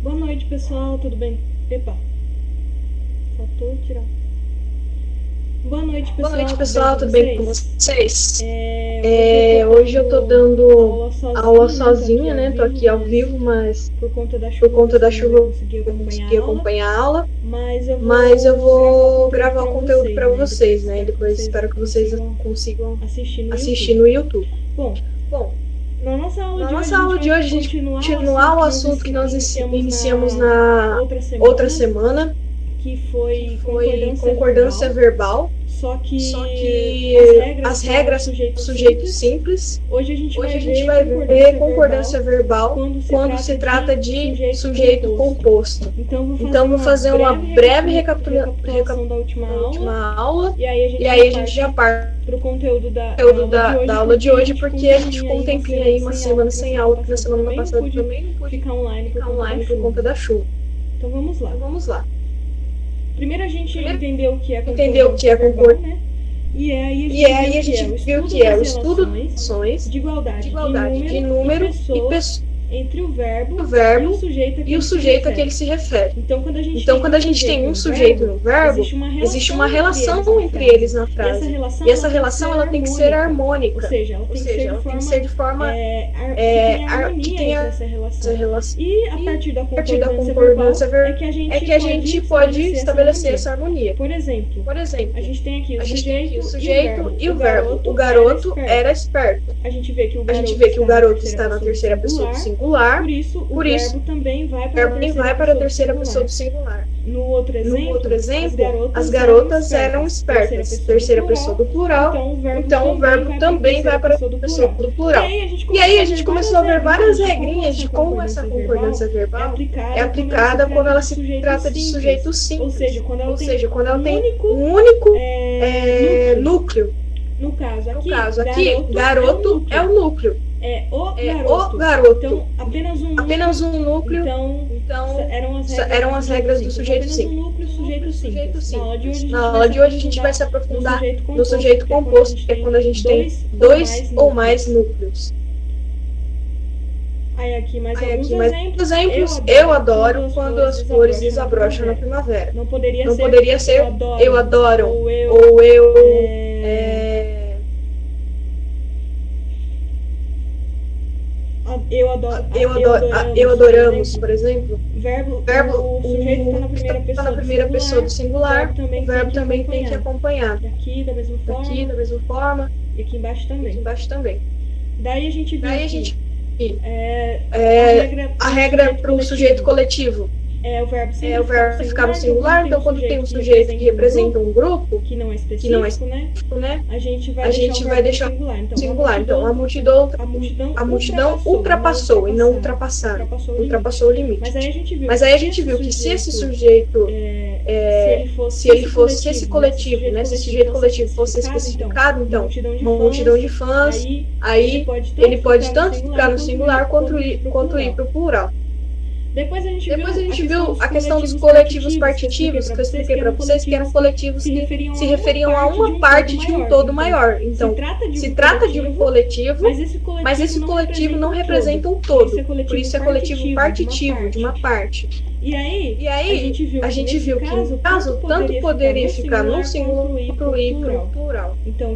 Boa noite, pessoal, tudo bem? Epa, faltou tirar. Boa noite, pessoal, Tudo bem com vocês? Hoje Hoje eu tô dando aula sozinha, sozinha, né? Tô aqui ao vivo, mas por conta da por chuva conta da você não vai chuva conseguir eu não acompanhar consegui a aula, acompanhar a aula, mas eu vou vou gravar gravar o o conteúdo conteúdo para para vocês, vocês, né? né? E depois espero que vocês consigam assistir no assistir YouTube. no YouTube. Bom, Bom, na nossa aula na de hoje nossa aula de hoje a gente continuar continuar o o assunto que nós iniciamos na na outra semana, que que foi foi concordância concordância verbal. Só Só que que as as regras regras são são sujeito do sujeito simples. simples. Hoje a gente Hoje vai a gente ver vai ver concordância verbal quando se trata de de sujeito composto. Então, Vou fazer uma breve recapitulação da última da aula. última aula E aí e aí a gente já parte para o conteúdo da da aula de hoje, porque a gente ficou um tempinho aí, uma semana sem sem aula, aula, porque na semana passada também não pude ficar online ficar online por conta da chuva. Então vamos lá. Então vamos lá. Primeiro a gente entendeu o que é concordância verbal, né? E aí a gente viu que é o estudo das relações de igualdade de número e pessoa entre o verbo e o sujeito a que ele se refere. Então, quando a gente tem um sujeito no verbo, existe uma relação entre eles na frase. E essa relação ela tem que ser harmônica. Ou seja, ela tem que ser de forma que tenha essa relação. essa relação. E a partir da concordância verbal é que a gente pode estabelecer essa harmonia. Por exemplo, a gente tem aqui o sujeito e o verbo. O garoto era esperto. A gente vê que o garoto está na terceira pessoa do singular. Por isso, o verbo também vai para a terceira pessoa do singular. No outro exemplo, as garotas eram espertas, terceira pessoa do plural, então o verbo também vai para a pessoa do plural. E aí a gente começou a ver várias regrinhas de como essa concordância verbal é aplicada quando ela se trata de sujeito simples, ou seja, quando ela tem um único núcleo. No caso aqui, garoto é o núcleo. É o garoto. Então, apenas um núcleo. Então eram as regras do sujeito simples. Na aula de hoje a gente vai se aprofundar no sujeito composto, que é quando a gente tem dois ou mais núcleos. Aí aqui mais exemplos. Eu adoro quando as flores desabrocham na primavera. Não poderia ser eu adoro ou eu eu adoramos, por exemplo. O sujeito está na primeira pessoa do singular, o verbo também tem que acompanhar. Daqui, da mesma forma. E aqui embaixo também. Daí a gente viu a regra para o sujeito coletivo. O verbo ficar no singular, então quando tem um sujeito que representa um grupo, que não é específico, né? A gente vai deixar o singular. Então a multidão ultrapassou e não ultrapassaram. Ultrapassou o limite. Mas aí a gente viu que se esse sujeito, se esse coletivo, né? Se esse sujeito coletivo fosse especificado, então uma multidão de fãs, aí ele pode tanto ficar no singular quanto ir para o plural. Depois a gente viu a questão dos coletivos partitivos, que eu expliquei para vocês, que eram coletivos que se referiam a uma parte de um todo maior. Então, se trata de um coletivo, mas esse coletivo não representa um todo. Por isso é coletivo partitivo, de uma parte. E aí a gente viu que, no caso, tanto poderia ficar no singular quanto ir para o plural. Então,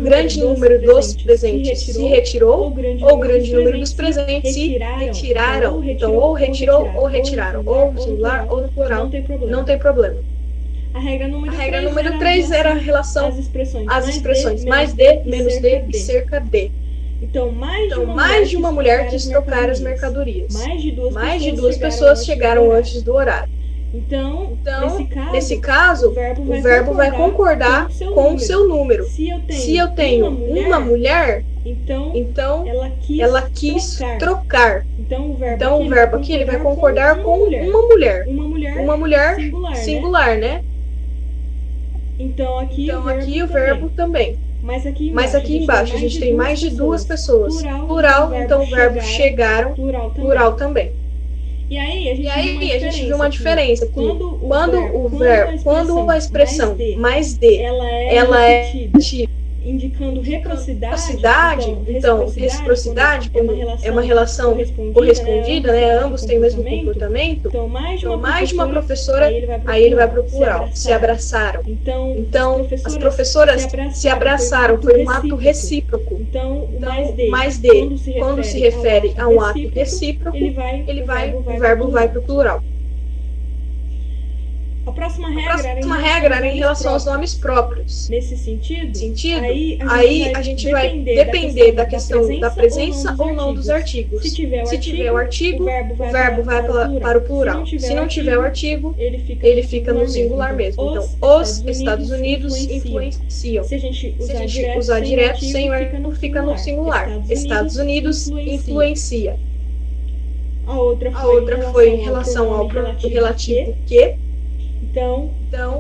grande número dos presentes se retirou, ou grande número dos presentes se retiraram. Então, ou retirou ou retiraram, ou no singular ou no plural, não tem problema. A regra número 3 era a relação às expressões mais de, menos de e cerca de. Então, mais de uma mulher quis trocar as mercadorias. Mais de duas pessoas chegaram antes do horário. Então nesse caso, o verbo vai concordar com o seu número. Se eu tenho uma mulher, então ela quis trocar. Então o verbo aqui ele vai concordar com uma mulher singular, né? Então aqui o verbo também. Mas aqui embaixo a gente tem mais de duas pessoas. Plural, então o verbo chegaram, plural também. E aí a gente viu uma diferença que quando a expressão mais de, ela é repetida. indicando reciprocidade, então reciprocidade é uma relação correspondida, né? Ambos têm o mesmo comportamento. Então, mais de uma professora, aí ele vai para o plural, se abraçaram. Então, as professoras se abraçaram, foi um ato recíproco. Então, o mais de, quando se refere a um ato recíproco, o verbo vai para o plural. A próxima regra era em relação aos nomes próprios. Nesse sentido, aí a gente vai depender da questão da presença ou não dos artigos. Se tiver o artigo, o verbo vai para o plural. Se não tiver o artigo, ele fica no singular mesmo. Então, os Estados Unidos influenciam. Se a gente usar direto, sem o artigo, fica no singular. Estados Unidos influencia. A outra foi em relação ao relativo que. Então,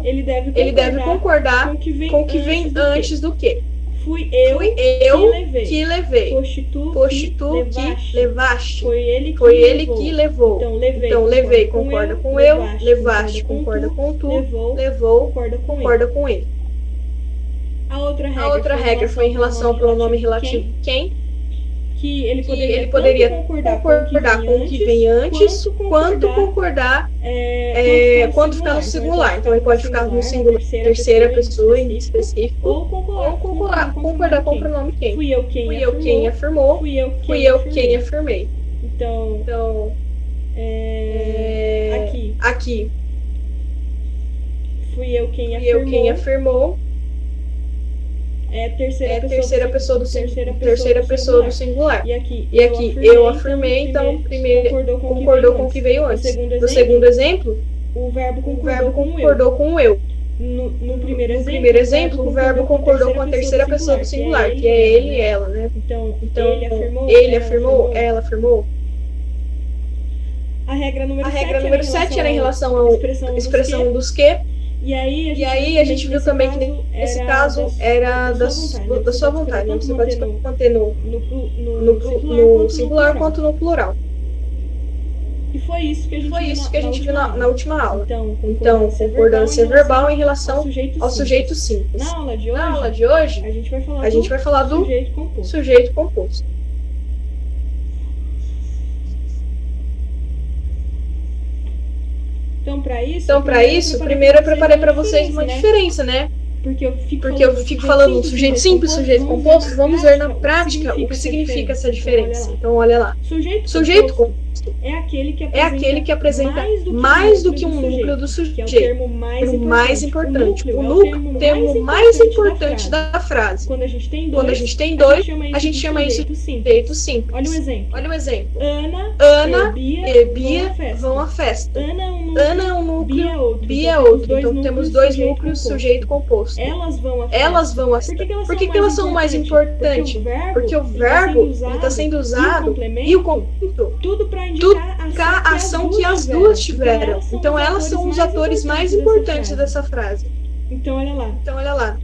ele deve concordar com o que vem antes do que. Fui eu que levei. Foste tu que levaste. Foi ele que levou. Então, levei concorda com eu, levaste concorda com tu, levou concorda com ele. A outra regra foi em relação ao pronome relativo quem. Que ele poderia concordar com o que vem antes, quanto concordar quando ficar no singular. Então, ele pode ficar no singular, terceira pessoa em específico, ou concordar com o pronome quem. Fui eu quem afirmou, fui eu quem afirmei. Então aqui. Fui eu quem afirmou. É a terceira pessoa do singular. E aqui eu afirmei, então primeiro concordou com o que veio antes. No segundo exemplo, o verbo concordou com o eu. No primeiro exemplo, o verbo concordou com a terceira pessoa do singular, que é ele e ela, né? Então ele afirmou, ela afirmou. A regra número 7 era em relação à expressão dos que. E aí a gente viu também que nesse caso era da sua vontade. Você pode manter no singular quanto no plural. E foi isso que a gente viu na última aula. Então, concordância verbal em relação ao sujeito simples. Na aula de hoje, a gente vai falar do sujeito composto. Então, para isso, primeiro eu preparei para vocês uma diferença, né? Porque eu fico falando um sujeito simples, sujeito composto. Vamos ver na prática o que significa essa diferença. Então, olha lá. Sujeito composto é aquele que apresenta mais do que um núcleo do sujeito. Que é o termo mais importante. O núcleo é o termo mais importante da frase. Quando a gente tem dois, a gente chama isso de sujeito simples. Olha o exemplo. Ana e Bia vão à festa. Ana é um núcleo, Bia é outro. Então, temos dois núcleos, sujeito composto. Elas vão à festa. Por que elas são mais importantes? Porque o verbo está sendo usado e o complemento. Tudo para indicar a ação que as duas tiveram. Então, elas são os atores mais importantes dessa frase. Então, olha lá.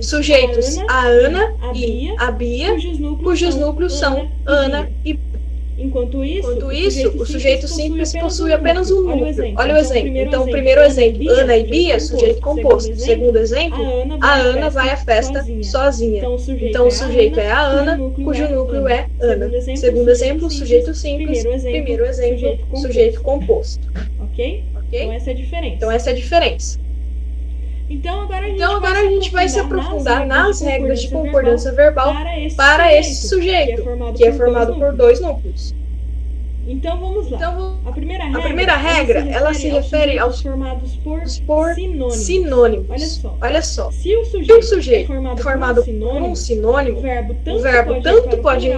Sujeitos a Ana e a Bia, cujos núcleos são Ana e Bia. Enquanto isso, o sujeito simples possui apenas um núcleo. Olha o exemplo. Então, o primeiro exemplo, Ana e Bia, sujeito composto. Segundo exemplo, a Ana vai à festa sozinha. Então, o sujeito é a Ana, cujo núcleo é Ana. Segundo exemplo, sujeito simples. Primeiro exemplo, sujeito composto. Ok? Então, essa é a diferença. Então, agora a gente vai se aprofundar nas regras de concordância verbal para esse sujeito, que é formado por dois núcleos. Então, vamos lá. A primeira regra, ela se refere aos formados por sinônimos. Olha só. Se o sujeito é formado por um sinônimo, o verbo tanto pode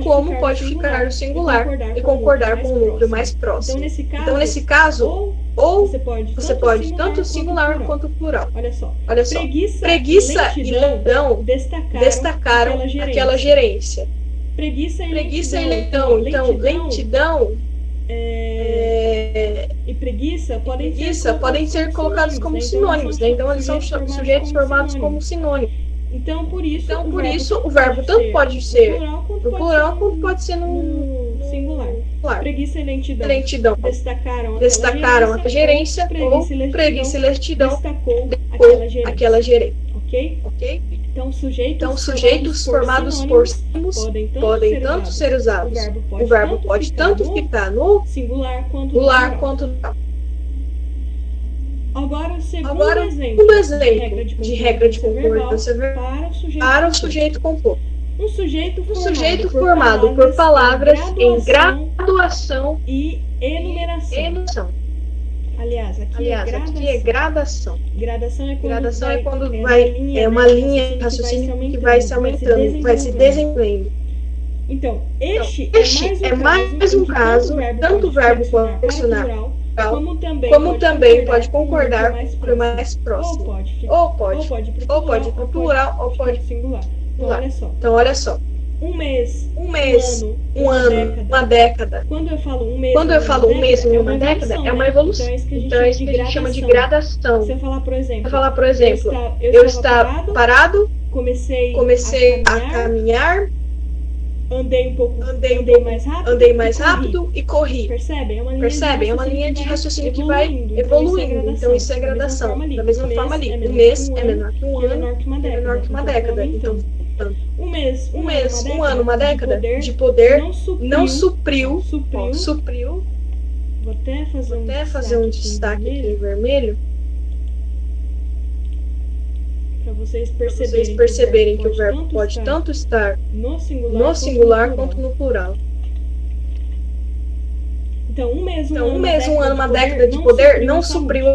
como pode ficar no singular e concordar com o núcleo mais próximo. Então, nesse caso, ou você pode tanto singular quanto plural. Olha só. Preguiça e lentidão destacaram aquela gerência. Preguiça e lentidão. Então, lentidão e preguiça podem ser colocados como sinônimos, né? Então, eles são sujeitos formados como sinônimos. Então, por isso, o verbo tanto pode ser no plural quanto pode ser no singular. Preguiça e lentidão destacaram a gerência, ou preguiça e lentidão destacou aquela gerência. Ok? Então, sujeitos formados por sinônimos podem tanto ser usados. O verbo pode tanto ficar no singular quanto no plural. Agora, o segundo exemplo de regra de concordância verbal para o sujeito composto. Um sujeito formado por palavras em graduação e enumeração. Aliás, aqui é gradação. Gradação é quando é uma linha de raciocínio que vai se aumentando, vai se desenvolvendo. Então, este é mais um caso, tanto o verbo condicional como também pode concordar por mais próximo. Ou pode ir para o plural, ou pode singular. Então, olha só. Um mês, um ano, uma década. Quando eu falo um mês e uma década, é uma evolução. Então, é isso que a gente chama de gradação. Se eu falar, por exemplo, eu estava parado, comecei a caminhar, andei mais rápido e corri. Percebem? É uma linha de raciocínio que vai evoluindo. Então, isso é gradação. Da mesma forma ali, um mês é menor que um ano, é menor que uma década. Então, um mês, um ano, uma década de poder não supriu. Vou até fazer um destaque aqui em vermelho. Para vocês perceberem que o verbo pode tanto estar no singular quanto no plural. Então, um mês, um ano, uma década de poder não supriu.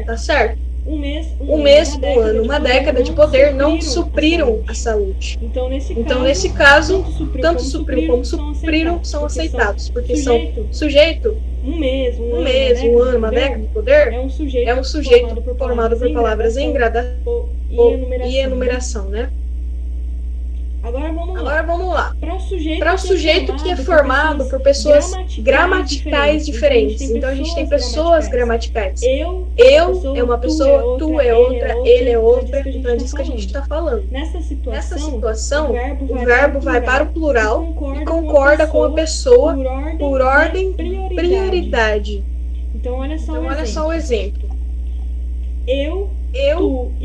Tá certo? Um mês, um ano, uma década de poder não supriram a saúde. Então, nesse caso, tanto supriu como supriram são aceitados, porque são sujeito. Um mês, um ano, uma década de poder é um sujeito formado por palavras em gradação e enumeração, né? Agora vamos lá. Para o sujeito que é formado por pessoas gramaticais diferentes. Então a gente tem pessoas gramaticais. Eu é uma pessoa, tu é outra, ele é outra. Então é disso que a gente está falando. Nessa situação, o verbo vai para o plural e concorda com a pessoa por ordem prioridade. Então olha só o exemplo.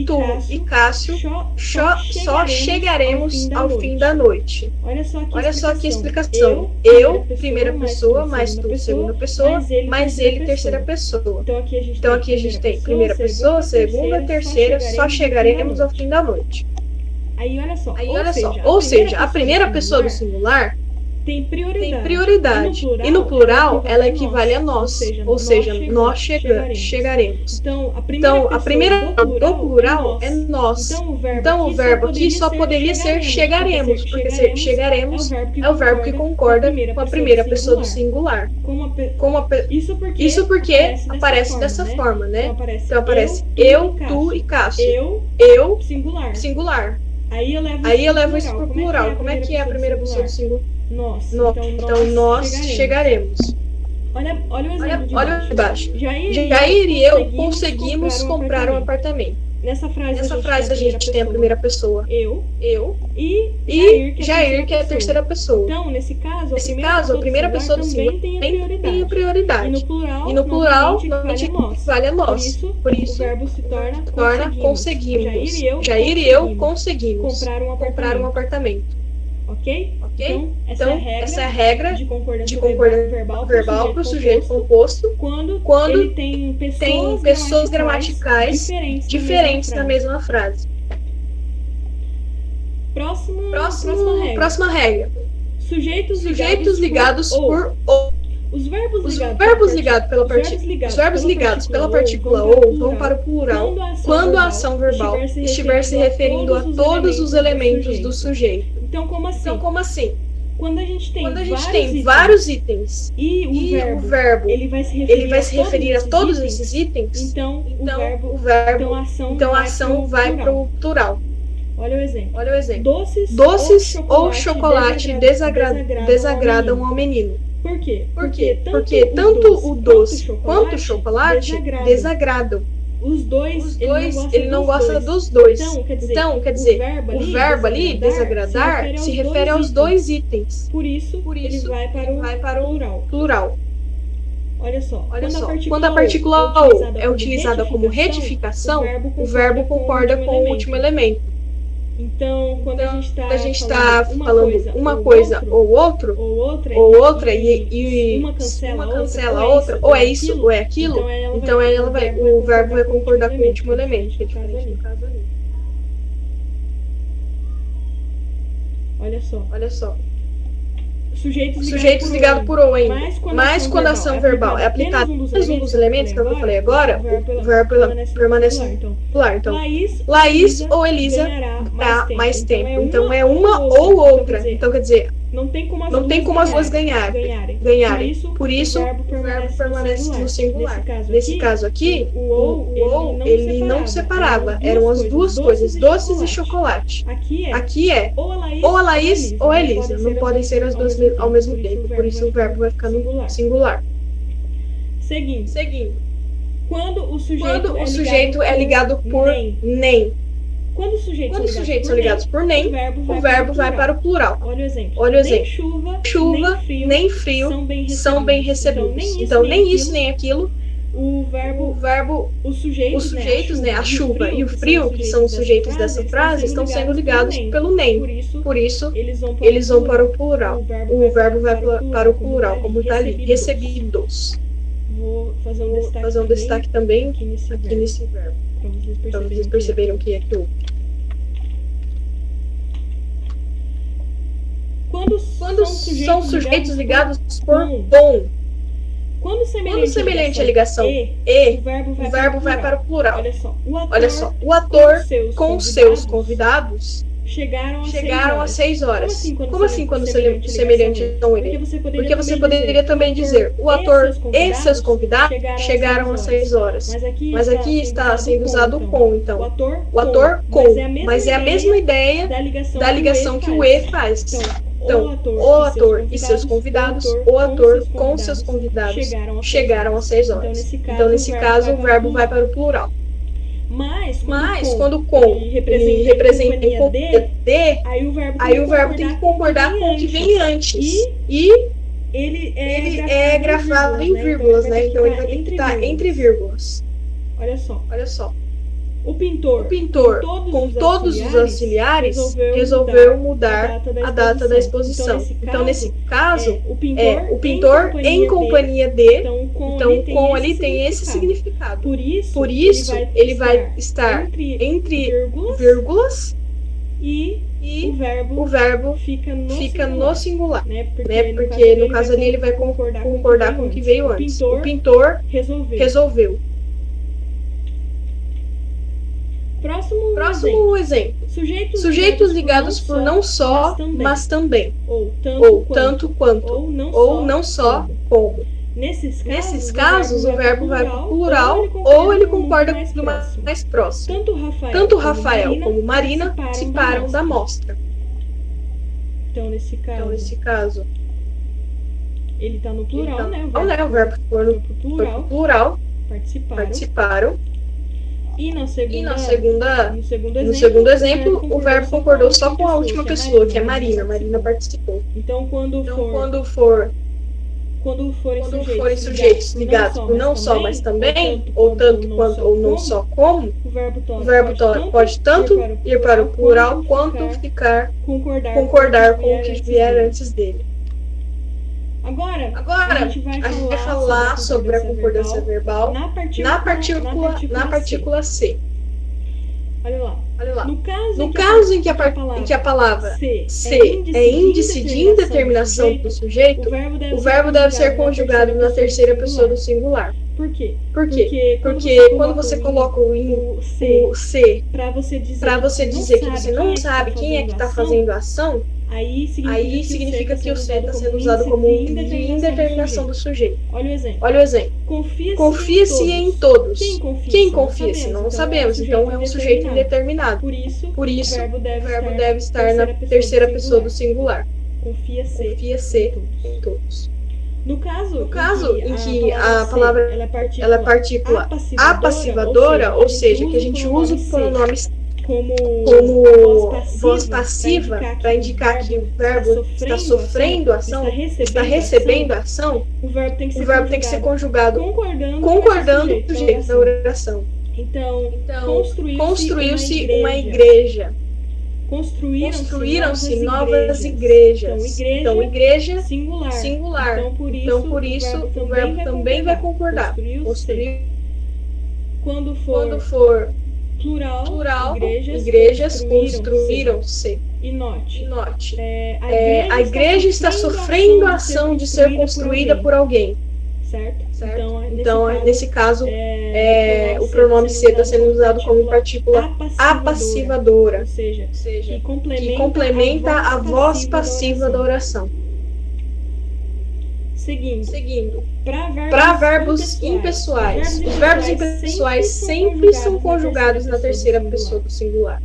Tu e Cássio só chegaremos ao fim da noite. Olha só que explicação. Eu, primeira pessoa, mais tu, segunda pessoa, mais ele, terceira pessoa. Então aqui a gente tem primeira pessoa, segunda, terceira, só chegaremos ao fim da noite. Aí olha só. Ou seja, a primeira pessoa do singular tem prioridade. E no plural, ela equivale a nós. Ou seja, nós chegaremos. Então, a primeira do plural é nós. Então, o verbo aqui só poderia ser chegaremos, porque chegaremos é o verbo que concorda com a primeira pessoa do singular. Isso porque aparece dessa forma, né? Então, aparece eu, tu e Cássio. Eu, singular. Aí eu levo isso para o plural. Como é que é a primeira pessoa do singular? Nós. Então nós chegaremos. Olha o exemplo Olha de baixo. Jair e eu conseguimos comprar um apartamento. Nessa frase a gente tem a primeira pessoa. Eu. E Jair, que é a terceira pessoa. Então, nesse caso, a primeira pessoa do singular também tem a prioridade. E no plural, normalmente vale a nós. Por isso, o verbo se torna conseguimos. Jair e eu conseguimos comprar um apartamento. Ok? Então, essa é a regra de concordância verbal para o sujeito composto quando ele tem pessoas gramaticais diferentes na mesma frase. Próxima regra. Sujeitos ligados por ou. Os verbos ligados pela partícula ou vão para o plural quando a ação verbal estiver se referindo a todos os elementos do sujeito. Então, como assim? Quando a gente tem vários itens e o verbo ele vai se referir a todos esses itens, então a ação vai para o plural. Olha o exemplo. Doces ou chocolate desagradam ao menino. Por quê? Porque tanto o doce quanto o chocolate desagradam. Os dois ele não gosta dos dois. Então, quer dizer, o verbo ali, desagradar, se refere aos dois itens. Por isso ele vai para o plural. Olha só, quando a partícula ou é utilizada como retificação, o verbo concorda com o último elemento. Então, quando a gente está falando uma coisa ou outra, e uma cancela a outra, ou é isso ou é aquilo, então o verbo vai concordar com o último elemento, que é diferente no caso ali. Olha só. Sujeitos ligados por ou ainda. Mas quando a ação verbal é aplicada apenas um dos elementos que eu falei agora, o verbo permanece no singular. Então, Laís ou Elisa dá mais tempo. Então, é uma ou outra. Então, quer dizer, não tem como as duas ganharem. Por isso, o verbo permanece no singular. Nesse caso aqui, o ou, ele não separava. Eram as duas coisas, doces e chocolate. Aqui é ou a Laís ou a Elisa. Não podem ser as duas ao mesmo tempo. Por isso, o verbo vai ficar no singular. Seguindo. Quando o sujeito é ligado por nem. Quando os sujeitos são ligados por nem, o verbo vai para o plural. Olha o exemplo. Nem chuva, nem frio são bem recebidos. Então, nem isso, nem aquilo. Os sujeitos, né, a chuva e o frio, que são os sujeitos dessa frase, estão sendo ligados pelo nem. Por isso, eles vão para o plural. O verbo vai para o plural, como está ali. Recebidos. Vou fazer um destaque também aqui nesse verbo. Para vocês perceberem o que é que houve. Quando são sujeitos ligados por bom. Quando semelhante à ligação o verbo vai para o plural. Olha só. O ator com seus convidados chegaram às 6 horas. Como assim quando semelhante são ele? Porque você poderia também dizer o ator e seus convidados chegaram às 6 horas. Mas aqui está sendo usado o com, então. O ator com, mas é a mesma ideia da ligação que o e faz. Então, o ator e seus convidados, o ator com seus convidados chegaram às 6 horas. Então, nesse caso, o verbo vai para o plural. Mas quando com ele representa em companhia de, aí o verbo tem que concordar com o que vem antes. E ele é grafado em vírgulas, né? Então ele vai ter que estar entre vírgulas. Olha só. O pintor, com todos os auxiliares, resolveu mudar a data da exposição. Então, nesse caso, o pintor em companhia de. Então, com ali tem esse significado. Por isso, ele vai estar entre vírgulas e o verbo fica no singular. Porque, no caso ali, ele vai concordar com o que veio antes. O pintor resolveu. Próximo exemplo. Sujeitos ligados por não só, mas também. Ou tanto quanto. Ou não só, como. Nesses casos, o verbo vai para o plural ou ele concorda com o mais próximo. Tanto Rafael como Marina participaram da mostra. Então, nesse caso, ele está no plural, né? O verbo foi no plural. Participaram. E no segundo exemplo, o verbo concordou só com a última pessoa, que é Marina. Marina participou. Então, quando forem sujeitos ligados por não só, mas também, ou tanto quanto, ou não só como, o verbo pode tanto ir para o plural, quanto concordar com o que vier antes dele. Agora a gente vai falar sobre a concordância verbal na partícula C. Olha lá. No caso em que a palavra ser é índice de indeterminação do sujeito, o verbo deve ser conjugado na terceira pessoa do singular. Por quê? Porque quando você coloca o ser para você dizer que você não sabe quem é que está fazendo a ação, aí significa que o ser está sendo usado como um índice de indeterminação do sujeito. Olha o exemplo. Confia-se em todos. Quem confia-se? Não sabemos. Então é um sujeito indeterminado. Por isso, o verbo deve estar na terceira pessoa do singular. Confia-se em todos. No caso em que a palavra ela é partícula apassivadora, ou seja, que a gente usa o pronome como voz passiva para indicar que o verbo está sofrendo a ação, está recebendo a ação, o verbo tem que ser conjugado concordando com o jeito da oração. Então construiu-se uma igreja. construíram-se novas igrejas. Então, igreja singular. Então, por isso, o verbo também vai concordar. Construir. Quando for plural, igrejas construíram-se. E note, a igreja está sofrendo a ação de ser construída por alguém. Certo? Então, nesse caso, o pronome ser está sendo usado como partícula apassivadora, ou seja, que complementa a voz passiva da oração. Seguindo. Para verbos impessoais. Os verbos impessoais sempre são conjugados na terceira pessoa do singular.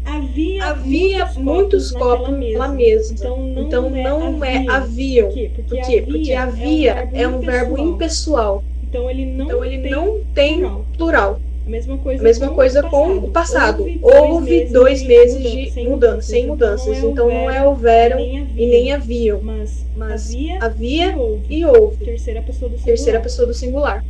Havia muitos copos na mesa. Então não é haviam. Por quê? Porque havia é um verbo impessoal. Então ele não tem plural. A mesma coisa com o passado. Houve 2 meses de mudança, sem mudanças. Então não é houveram e nem haviam. Mas havia e houve. Terceira pessoa do singular.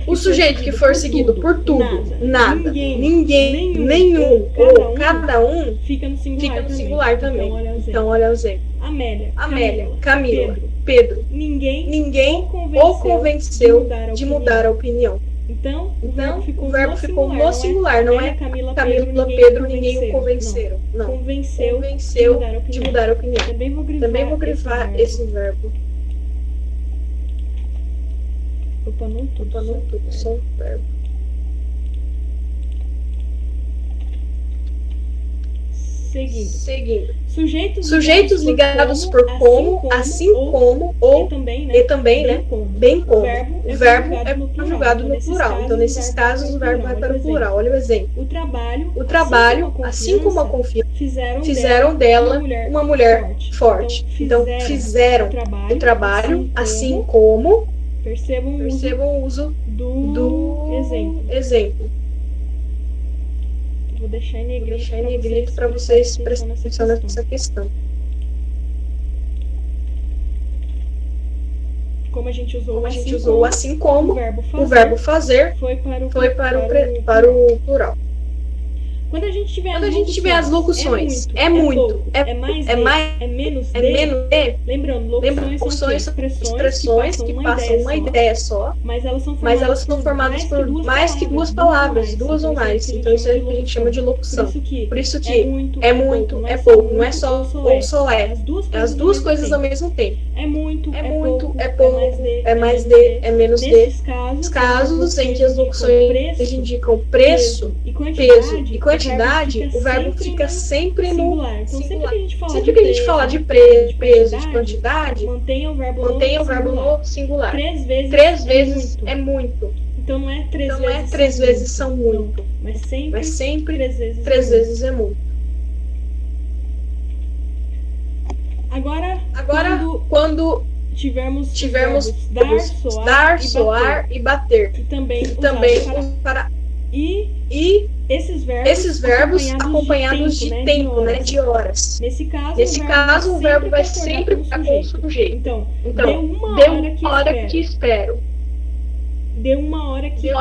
O sujeito que for seguido por tudo, nada, ninguém, nenhum ou cada um fica no singular também. Então olha o exemplo. Amélia, Camila, Pedro. Ninguém ou convenceu de mudar a opinião. Então o verbo ficou no singular, não é Camila, Pedro, ninguém o convenceram. Não, convenceu de mudar a opinião. Também vou grifar esse verbo. Opa, não tudo, só um verbo. Seguindo. Sujeitos ligados por como, assim como, ou e também, né? Bem como. O verbo é conjugado no plural. Então, nesses casos, o verbo vai para o plural. Olha o exemplo. O trabalho, assim como a confiança, fizeram dela uma mulher forte. Então, fizeram o trabalho, assim como. Percebam o uso do exemplo. Vou deixar em negrito para vocês prestarem atenção nessa questão. Como a gente usou assim como, o verbo fazer foi para o plural. Quando a gente tiver as locuções, é muito, é mais, é menos de. Lembrando, locuções são expressões que passam uma ideia só, mas elas são formadas por mais que 2 palavras, 2 ou mais. Então isso a gente chama de locução. Por isso que é muito, é pouco, não é só ou só é. É as duas coisas ao mesmo tempo. É muito, é pouco, é mais de, é menos de. Nesses casos em que as locuções indicam preço, peso e quantidade, o verbo fica sempre no singular. Então, sempre que a gente fala de peso, de quantidade, mantenha o verbo no singular. 3 vezes é muito. Então não é 3 vezes são muito. Não, mas sempre 3 vezes é muito. Agora quando tivermos dar, soar e bater. Que também para e esses verbos acompanhados de tempo, né, de horas. Nesse caso, o verbo vai sempre estar com o sujeito. Então deu uma hora que espero. Deu uma hora que eu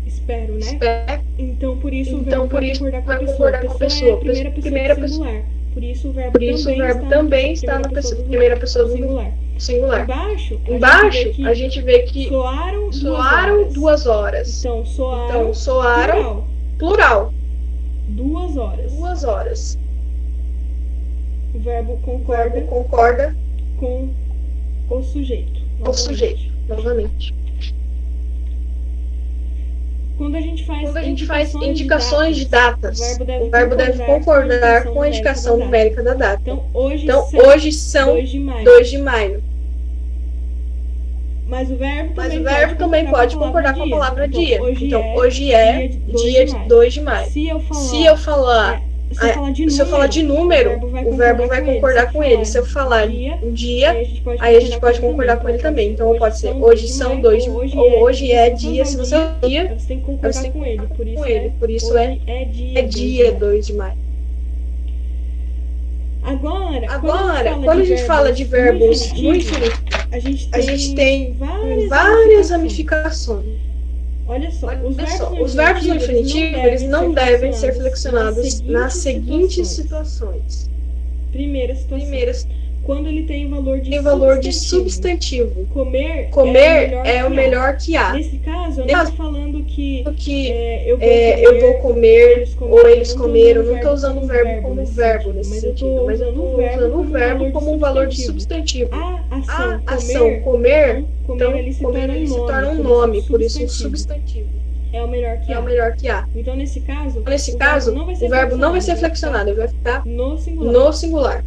espero, né? Então, por isso o verbo vai concordar com a pessoa. A primeira pessoa singular. Por isso o verbo também está na primeira pessoa do singular. Embaixo, a gente vê que soaram 2 horas. Então, soaram plural. 2 horas. 2 horas. O verbo concorda com o sujeito. Novamente. Quando a gente faz indicações de datas, o verbo deve concordar com a indicação numérica da data. Então, hoje são 2 de maio. Mas o verbo também pode concordar com a palavra dia. Então, hoje é dia 2 de maio. Se eu falar de número, o verbo vai concordar com ele. Se eu falar um dia, aí a gente pode concordar com ele também. Então pode ser hoje são 2 de maio, ou hoje é dia. Se você é dia, você tem que concordar com ele. Por isso é dia 2 de maio. Agora, quando a gente fala de verbos no infinitivo, a gente tem várias ramificações. Olha só, os verbos no infinitivo, eles não devem ser flexionados nas seguintes situações. Primeira situação. Quando ele tem valor de substantivo. Comer é o melhor que há. Nesse caso, eu não estou falando que eu vou comer ou eles comeram. Eu não estou usando o verbo como verbo nesse sentido, mas eu estou usando o verbo como um valor de substantivo. A ação comer, então comer ele se torna um nome, por isso um substantivo. É o melhor que há. Então, nesse caso, o verbo não vai ser flexionado, ele vai ficar no singular.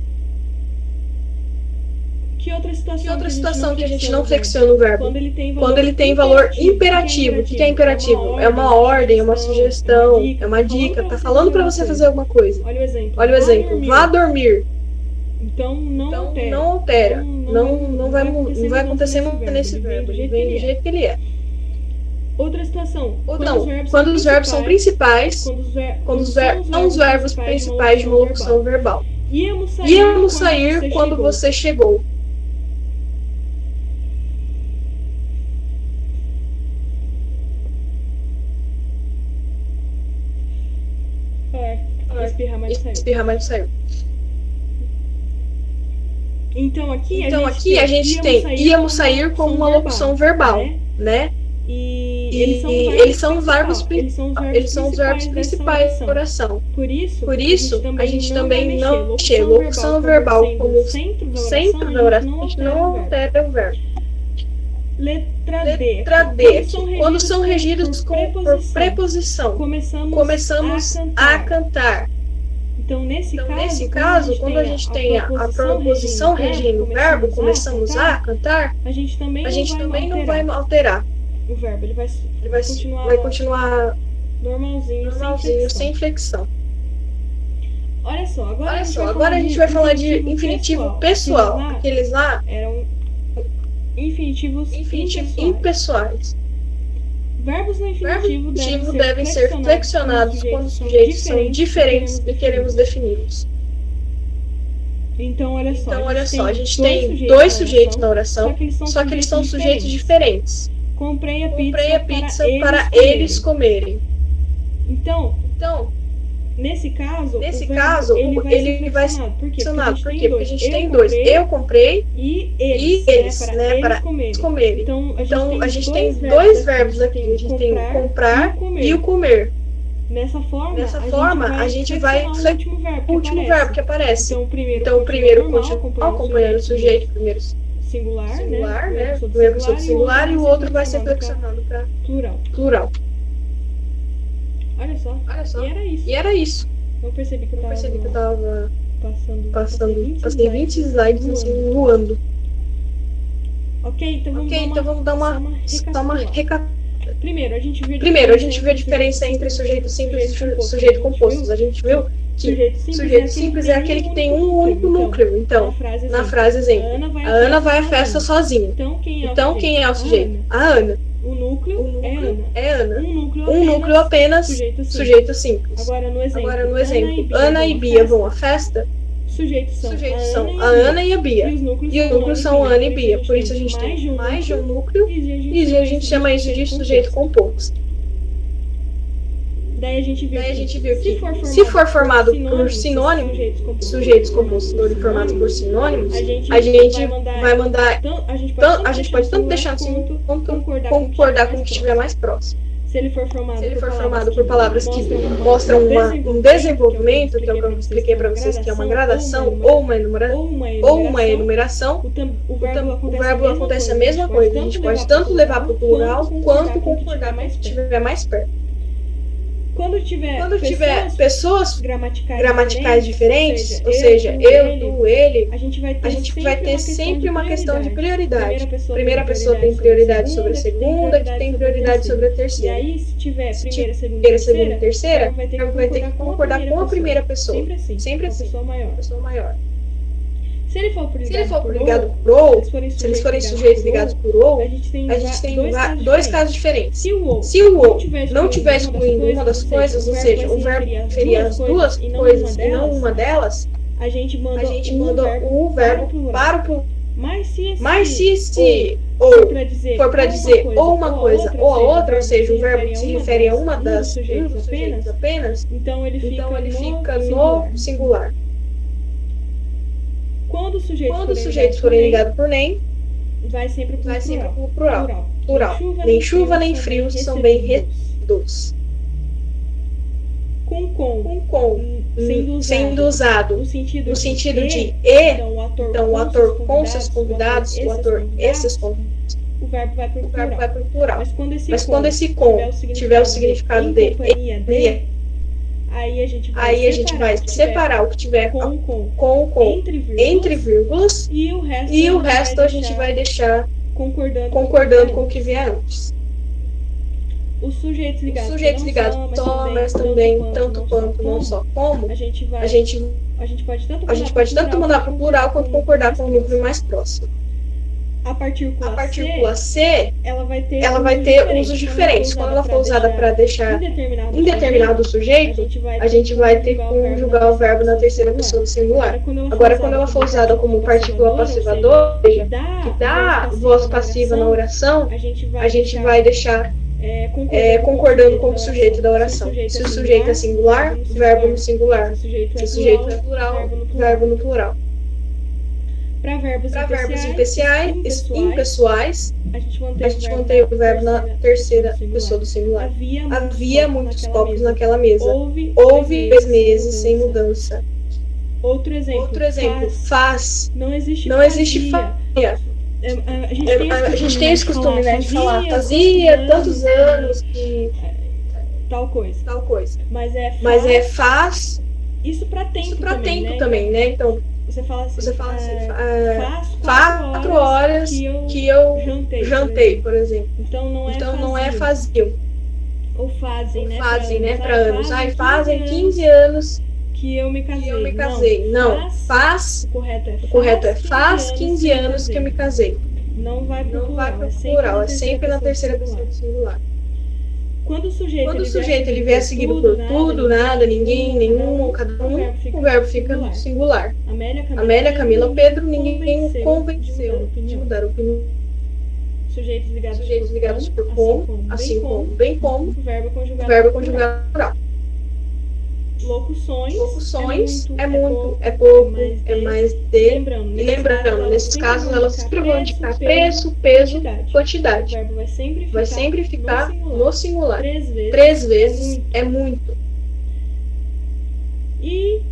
Que outra situação que a gente não flexiona o verbo? Quando ele tem valor imperativo. O que é imperativo? É uma ordem, é uma sugestão, é uma dica. Tá falando para você fazer alguma coisa. Olha o exemplo. Vá dormir. Então não altera. Não vai acontecer nesse verbo. Ele vem do jeito que ele é. Outra situação. Quando os verbos são principais, quando são os verbos principais de uma locução verbal. Íamos sair quando você chegou. Espirrar, mas saiu. Então aqui a gente tem íamos sair como uma locução verbal, né? E eles são os verbos principais da oração. Por isso, a gente também não chega locução verbal como centro da oração, a gente não altera o verbo. Letra D. Quando são regidos por preposição, começamos a cantar. Então, nesse caso, quando a gente tem a preposição regindo o verbo, começamos a cantar, a gente também não vai alterar. O verbo ele vai continuar normalzinho sem flexão. Olha só, agora a gente vai falar de infinitivo pessoal. Aqueles lá eram infinitivos impessoais. Verbos no infinitivo devem ser flexionados quando os sujeitos são diferentes e queremos defini-los. Então, olha só, a gente tem dois sujeitos na oração, só que eles são sujeitos diferentes. Comprei a pizza para eles comerem. Então, nesse caso, ele vai ser flexionado. Por quê? Porque a gente tem dois. Eu comprei e eles, né, para eles comerem. Então, a gente tem dois verbos aqui. A gente tem o comprar e o comer. Nessa forma, a gente vai flexionar o último verbo que aparece. Então, o primeiro continua acompanhando o sujeito, primeiro singular, né? O primeiro pessoa do singular e o outro vai ser flexionado para plural. Olha só. E era isso. Eu percebi que eu tava passei 20 slides assim, voando. Ok, então vamos dar uma recapitulação. Primeiro, a gente viu a diferença entre sujeito simples e sujeito composto. A gente viu que sujeito simples é aquele que tem um único núcleo. Então, na frase exemplo, a Ana vai à festa sozinha. Então, quem é o sujeito? A Ana. O núcleo é Ana. Um núcleo apenas, sujeito simples. Agora, no exemplo, Ana e Bia vão à festa. Sujeitos são a Ana e a Bia. E os núcleos são a Ana e Bia. Por isso a gente tem mais de um núcleo e a gente chama isso de sujeito composto. Daí a gente viu que se for formado por sinônimos, sujeitos compostos formados por sinônimos, a gente vai mandar. A gente pode tanto deixar assim quanto concordar com o que estiver mais próximo. Se ele for formado por palavras que mostram um desenvolvimento, que é o que eu expliquei para vocês, que é uma gradação ou uma enumeração, o verbo acontece a mesma coisa. A gente pode tanto levar para o plural quanto concordar com o que estiver mais perto. Quando tiver pessoas gramaticais diferentes, ou seja, eu, tu, ele, a gente vai ter sempre uma questão de prioridade. A primeira pessoa tem prioridade sobre a segunda, que tem prioridade sobre a terceira. E aí, se tiver primeira, segunda e terceira, vai ter que concordar com a primeira pessoa. Sempre assim. Pessoa maior. Se ele for ligado por ou, se eles forem sujeitos ligados por ou, a gente tem dois casos diferentes. Se o ou não estiver excluindo uma das coisas, ou seja, o verbo referir as duas coisas e não uma delas, a gente manda o verbo para o plural. Mas se esse ou for para dizer ou uma coisa ou a outra, ou seja, o verbo que se refere a uma das sujeitos apenas, então ele fica no singular. Quando os sujeitos forem ligados por nem, vai sempre pro plural. Nem chuva, nem frio são bem recebidos. Com sendo usado no sentido de e, então o ator com seus convidados, o ator esses convidados, o verbo vai pro plural. Mas quando esse com tiver o significado de e, aí a gente vai separar o que tiver com entre vírgulas e o resto a gente vai deixar concordando com o que vier antes. Os sujeitos ligados só, mas também, tanto quanto, não só como, a gente pode tanto mandar para o plural quanto concordar com o núcleo mais próximo. A partícula C, ela vai ter usos diferentes. Quando ela for usada para deixar indeterminado o sujeito, a gente vai ter que conjugar o verbo na terceira pessoa do singular. Agora, quando ela for usada como partícula passivadora, que dá voz passiva na oração, a gente vai deixar concordando com o sujeito da oração. Se o sujeito é singular, verbo no singular. Se o sujeito é plural, verbo no plural. Para verbos impessoais, a gente mantém o verbo na terceira pessoa do singular. Havia muitos copos naquela mesa. Houve 2 meses sem mudança. Outro exemplo, faz. Não existe fazia. A gente tem esse costume, né, de falar fazia tantos anos que tal coisa. Mas é faz. Isso para tempo também, né? Então você fala assim, faz 4 horas que eu jantei, por exemplo. Então não é faziam. Ou fazem, né? Para anos. Fazem 15 anos que eu me casei. Não, faz. O correto é faz 15 anos que eu me casei. Não vai pro plural, é sempre na terceira pessoa do singular. Quando o sujeito ele vier seguido por tudo, nada, ninguém, nenhum, cada um, o verbo fica no singular. Amélia, Camila, Pedro, ninguém convenceu de mudar a opinião. Sujeitos ligados por com, assim como, bem como, o verbo conjugado no plural. Locuções é muito, é pouco, é mais de. E lembrando, nesses casos elas sempre vão indicar preço, peso, quantidade. O verbo vai sempre ficar no singular. 3 vezes é muito. E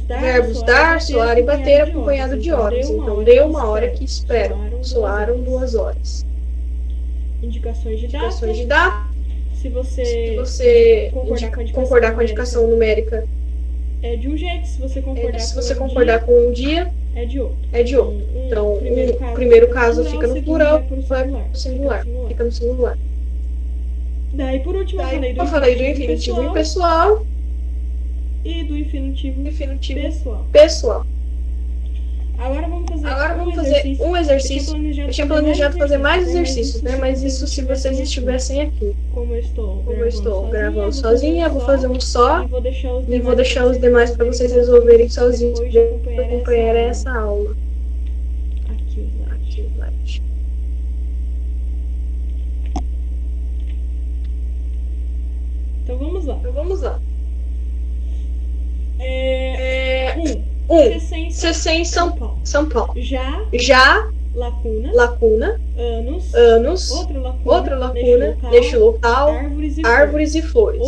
verbos dar, soar e bater acompanhado de horas. Então, deu 1 hora que esperam. Soaram 2 horas. Indicações de data. Se você concordar com a indicação numérica, é de um jeito. Se você concordar com um dia, é de outro. Então, o primeiro caso fica no plural, vai pro singular. Fica no singular. Daí, por último, eu falei do infinitivo impessoal e do infinitivo pessoal. Agora vamos fazer um exercício. Eu tinha planejado fazer mais exercícios, né? Mas isso se vocês estivessem aqui. Como eu estou gravando sozinha, eu vou fazer um só e vou deixar os demais para vocês resolverem sozinhos para acompanhar essa aula. Aqui o slide. Então vamos lá. CC em São Paulo. Já. Lacuna. Anos. Outra lacuna. Neste local. Árvores e flores.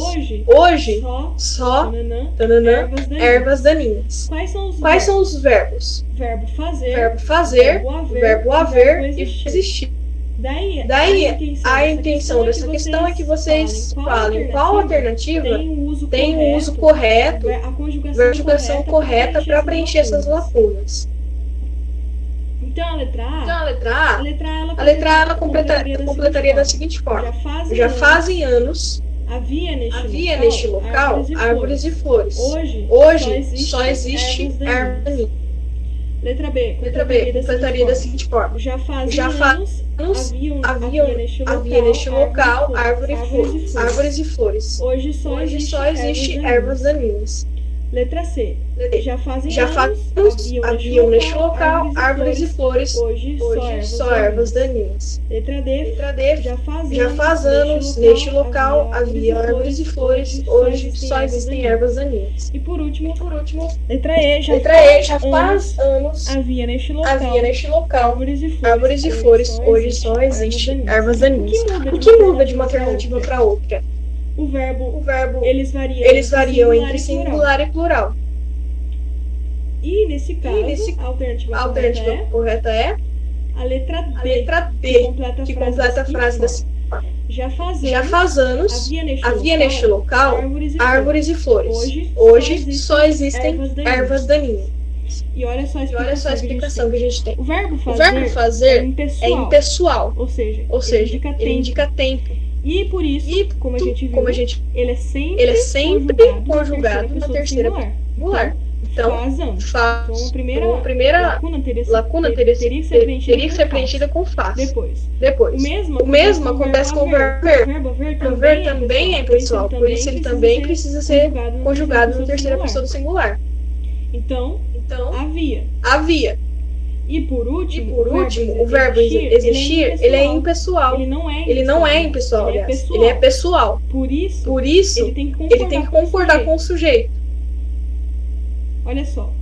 Hoje. Só. Ervas daninhas. Quais são os verbos? Verbo fazer. Verbo haver e existir. Daí a intenção dessa questão é que vocês falem qual alternativa tem o uso correto, a conjugação correta para preencher essas lacunas. Então a letra A ela completaria da seguinte forma: já fazem anos. Havia neste local árvores e flores. Hoje só existe árvore daninha. Letra B, completaria da seguinte forma: já faz anos havia neste local árvores e flores. Hoje só existe ervas daninhas. Letra C. Já fazem anos haviam neste local árvores e flores, hoje só ervas daninhas. Letra D. Já faz anos neste local havia árvores e flores, hoje só existem ervas daninhas. E por último, letra E. Já faz anos havia neste local árvores e flores, hoje só existem ervas daninhas. O que muda de uma alternativa para outra? O verbo eles variam entre singular e plural. E nesse caso, a alternativa correta é a letra D, que completa a frase da seguinte forma. Já faz anos havia neste local árvores e flores. Hoje só existem ervas daninhas. E olha só a explicação que a gente tem. O verbo fazer é impessoal, ou seja, ele indica tempo. E por isso, como a gente viu, ele é sempre conjugado na terceira pessoa singular. Então, faz. Então, a primeira lacuna teria que ser preenchida com faz. Depois. O mesmo acontece com o verbo ver. O ver também é impessoal, por isso ele também precisa ser conjugado na terceira pessoa do singular. Então, havia. E por último, o verbo existir, ele é impessoal. Ele não é impessoal, aliás. Ele é pessoal. Por isso ele tem que concordar com o sujeito. Olha só.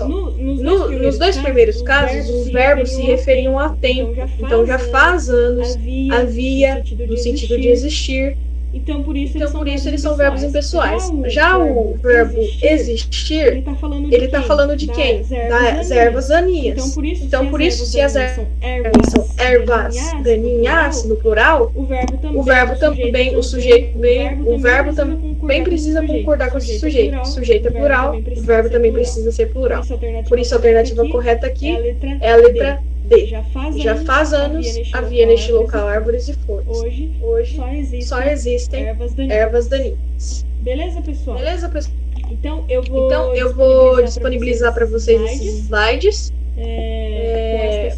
Nos dois primeiros casos, os verbos se referiam a tempo. Então já faz anos, havia, no sentido de existir. Então, por isso eles são verbos impessoais. Já o verbo existir, ele está falando de quem? Das ervas daninhas. Então, por isso, se as ervas são ervas daninhas, no plural, o verbo também, o verbo também precisa concordar com esse sujeito. O sujeito é plural, o verbo também precisa ser plural. Por isso, a alternativa correta aqui é a letra D. Já faz anos havia neste local árvores e flores. Hoje só existem ervas daninhas. Beleza, pessoal? Então eu vou disponibilizar para vocês esses slides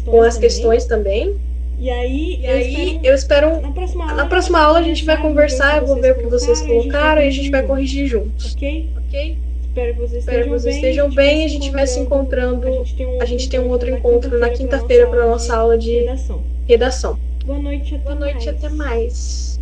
com as questões também. E aí eu espero na próxima aula a gente vai conversar, eu vou ver o que vocês colocaram e a gente vai corrigir juntos. Ok? Espero que vocês estejam bem. A gente vai se encontrando. A gente tem um outro encontro na quinta-feira para a nossa aula de redação. Boa noite, até mais.